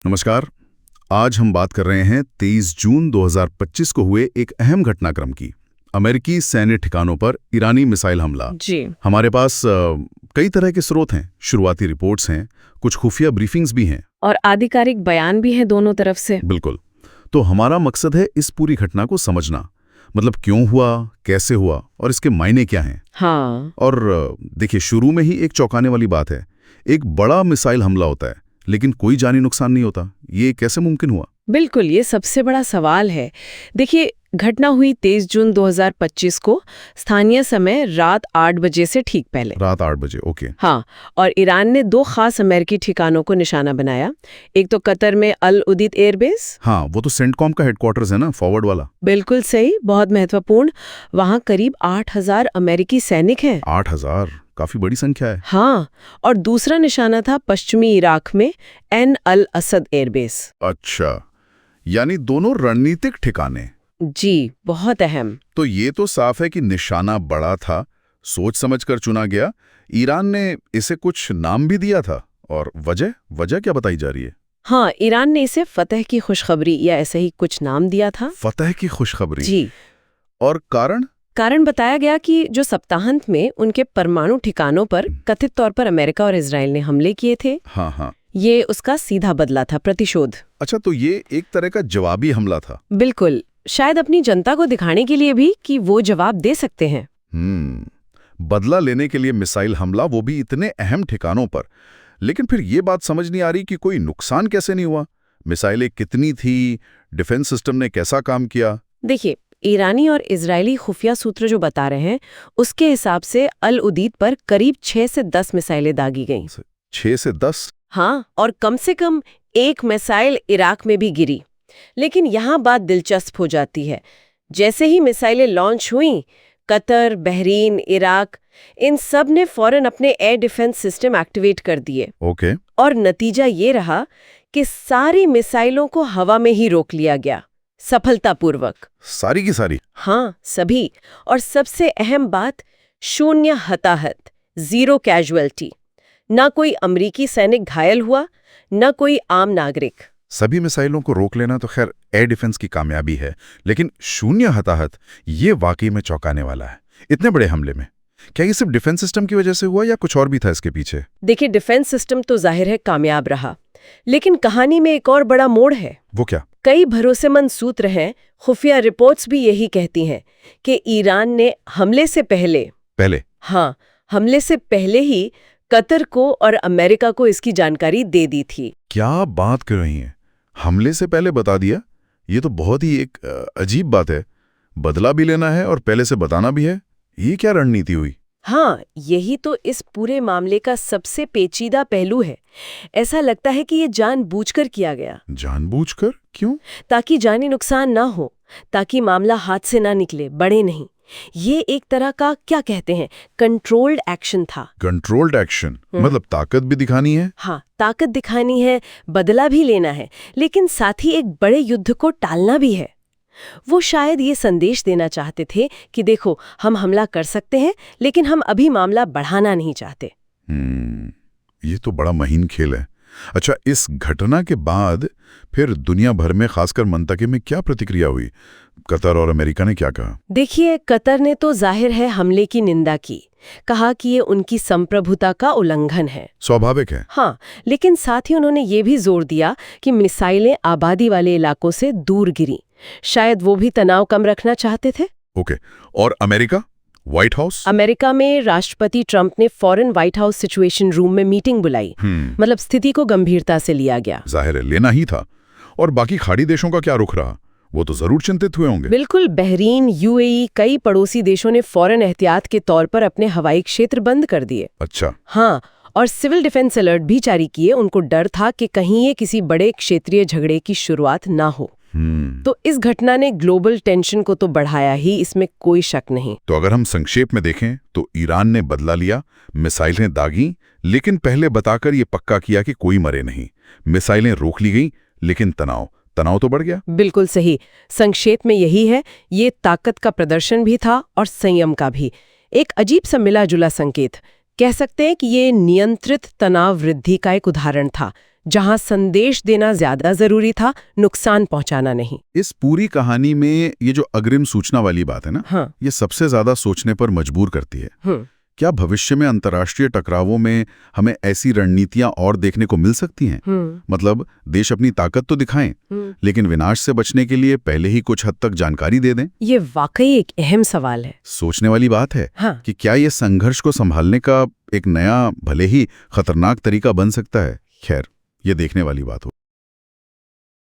नमस्कार। आज हम बात कर रहे हैं 23 जून 2025 को हुए एक अहम घटनाक्रम की। अमेरिकी सैन्य ठिकानों पर ईरानी मिसाइल हमला। जी। हमारे पास कई तरह के स्रोत हैं, शुरुआती रिपोर्ट्स हैं, कुछ खुफिया ब्रीफिंग्स भी हैं। और आधिकारिक बयान भी है दोनों तरफ से। बिल्कुल। तो हमारा मकसद है इस पूरी घटना को समझना, मतलब क्यों हुआ, कैसे हुआ और इसके मायने क्या हैं। हाँ। और देखिए, शुरू में ही एक चौंकाने वाली बात है। एक बड़ा मिसाइल हमला होता है लेकिन कोई जानी नुकसान नहीं होता। ये कैसे मुमकिन हुआ? बिल्कुल, ये सबसे बड़ा सवाल है। देखिए, घटना हुई 23 जून 2025 को, स्थानीय समय रात 8 बजे से ठीक पहले। रात 8 बजे, ओके। हाँ, और ईरान ने दो खास अमेरिकी ठिकानों को निशाना बनाया। एक तो कतर में अल उदीद एयरबेस। हाँ, वो तो सेंटकॉम का हेडक्वार्टर्स है ना, फॉरवर्ड वाला। बिल्कुल सही, बहुत महत्वपूर्ण। वहाँ करीब 8,000 अमेरिकी सैनिक हैं। 8,000 काफी बड़ी संख्या है। हाँ, और दूसरा निशाना था पश्चिमी इराक में एन अल असद एयरबेस। अच्छा, यानी दोनों रणनीतिक ठिकाने। जी, बहुत अहम। तो ये तो साफ है कि निशाना बड़ा था, सोच समझकर चुना गया। ईरान ने इसे कुछ नाम भी दिया था, और वजह क्या बताई जा रही है? हाँ, ईरान ने इसे फतह की खुशखबरी या ऐसे ही कुछ नाम दिया था। फतह की खुशखबरी। जी। और कारण बताया गया कि जो सप्ताहांत में उनके परमाणु ठिकानों पर कथित तौर पर अमेरिका और इजराइल ने हमले किए थे। हाँ हाँ, ये उसका सीधा बदला था, प्रतिशोध। अच्छा, तो ये एक तरह का जवाबी हमला था। बिल्कुल, शायद अपनी जनता को दिखाने के लिए भी कि वो जवाब दे सकते हैं। बदला लेने के लिए मिसाइल हमला, वो भी इतने अहम ठिकानों पर। लेकिन फिर ये बात समझ नहीं आ रही कि कोई नुकसान कैसे नहीं हुआ। मिसाइलें कितनी थी, डिफेंस सिस्टम ने कैसा काम किया? देखिए, ईरानी और इजरायली खुफिया सूत्र जो बता रहे हैं, उसके हिसाब से अल उदीद पर करीब 6 से 10 मिसाइलें दागी गईं। 6 से 10? हाँ, और कम से कम एक मिसाइल इराक में भी गिरी। लेकिन यहाँ बात दिलचस्प हो जाती है। जैसे ही मिसाइलें लॉन्च हुईं, कतर, बहरीन, इराक, इन सब ने फौरन अपने एयर डिफेंस सिस्टम एक्टिवेट कर दिए। ओके। और नतीजा ये रहा कि सारी मिसाइलों को हवा में ही रोक लिया गया, सफलतापूर्वक। सारी की सारी? हाँ, सभी। और सबसे अहम बात, शून्य हताहत, 0 कैजुअल्टी। ना कोई अमेरिकी सैनिक घायल हुआ, ना कोई आम नागरिक। सभी मिसाइलों को रोक लेना तो खैर एयर डिफेंस की कामयाबी है, लेकिन शून्य हताहत, ये वाकई में चौंकाने वाला है। इतने बड़े हमले में क्या ये सिर्फ डिफेंस सिस्टम की वजह से हुआ या कुछ और भी था इसके पीछे? देखिए, डिफेंस सिस्टम तो जाहिर है कामयाब रहा, लेकिन कहानी में एक और बड़ा मोड़ है। वो क्या? कई भरोसेमंद सूत्र हैं, खुफिया रिपोर्ट्स भी यही कहती हैं कि ईरान ने हमले से पहले ही कतर को और अमेरिका को इसकी जानकारी दे दी थी। क्या बात कर रही हैं? हमले से पहले बता दिया? ये तो बहुत ही एक अजीब बात है। बदला भी लेना है और पहले से बताना भी है। ये क्या रणनीति हुई? हाँ, यही तो इस पूरे मामले का सबसे पेचीदा पहलू है। ऐसा लगता है कि ये जानबूझकर किया गया। जानबूझकर? क्यों? ताकि जानी नुकसान ना हो, ताकि मामला हाथ से ना निकले, बड़े नहीं। ये एक तरह का, क्या कहते हैं, कंट्रोल्ड एक्शन था। कंट्रोल्ड एक्शन मतलब ताकत भी दिखानी है? हाँ, ताकत दिखानी है, बदला भी लेना है, लेकिन साथ ही एक बड़े युद्ध को टालना भी है। वो शायद ये संदेश देना चाहते थे कि देखो, हम हमला कर सकते हैं, लेकिन हम अभी मामला बढ़ाना नहीं चाहते। ये तो बड़ा महीन खेल है। अच्छा, इस घटना के बाद फिर दुनिया भर में, खासकर मंतके में, क्या प्रतिक्रिया हुई? कतर और अमेरिका ने क्या कहा? देखिए, कतर ने तो जाहिर है हमले की निंदा की, कहा कि ये उनकी संप्रभुता का उल्लंघन है। स्वाभाविक है। हाँ, लेकिन साथ ही उन्होंने ये भी जोर दिया कि मिसाइलें आबादी वाले इलाकों से दूर गिरी। शायद वो भी तनाव कम रखना चाहते थे। ओके। और अमेरिका? White house? अमेरिका में राष्ट्रपति ट्रंप ने फौरन व्हाइट हाउस सिचुएशन रूम में मीटिंग बुलाई। मतलब स्थिति को गंभीरता से लिया गया। जाहिर है, लेना ही था। और बाकी खाड़ी देशों का क्या रुख रहा? वो तो जरूर चिंतित हुए होंगे। बिल्कुल, बहरीन, यूएई, कई पड़ोसी देशों ने फौरन एहतियात के तौर पर अपने हवाई क्षेत्र बंद कर दिए। अच्छा। हाँ, और सिविल डिफेंस अलर्ट भी जारी किए। उनको डर था कि कहीं ये किसी बड़े क्षेत्रीय झगड़े की शुरुआत ना हो। तो इस घटना ने ग्लोबल टेंशन को तो बढ़ाया ही, इसमें कोई शक नहीं। तो अगर हम संक्षेप में देखें तो ईरान ने बदला लिया, मिसाइलें दागी, लेकिन पहले बताकर ये पक्का किया कि कोई मरे नहीं। मिसाइलें रोक ली गई, लेकिन तनाव तो बढ़ गया। बिल्कुल सही। संक्षेप में यही है, ये ताकत का प्रदर्शन भी था और संयम का भी। एक अजीब सा मिला जुला संकेत। कह सकते हैं कि ये नियंत्रित तनाव वृद्धि का एक उदाहरण था, जहां संदेश देना ज्यादा जरूरी था, नुकसान पहुंचाना नहीं। इस पूरी कहानी में ये जो अग्रिम सूचना वाली बात है ना, हाँ। ये सबसे ज्यादा सोचने पर मजबूर करती है। क्या भविष्य में अंतर्राष्ट्रीय टकरावों में हमें ऐसी रणनीतियां और देखने को मिल सकती हैं? मतलब देश अपनी ताकत तो दिखाएं, लेकिन विनाश से बचने के लिए पहले ही कुछ हद तक जानकारी दे दें। ये वाकई एक अहम सवाल है। सोचने वाली बात है। हाँ। कि क्या ये संघर्ष को संभालने का एक नया, भले ही खतरनाक तरीका बन सकता है। खैर, ये देखने वाली बात हो।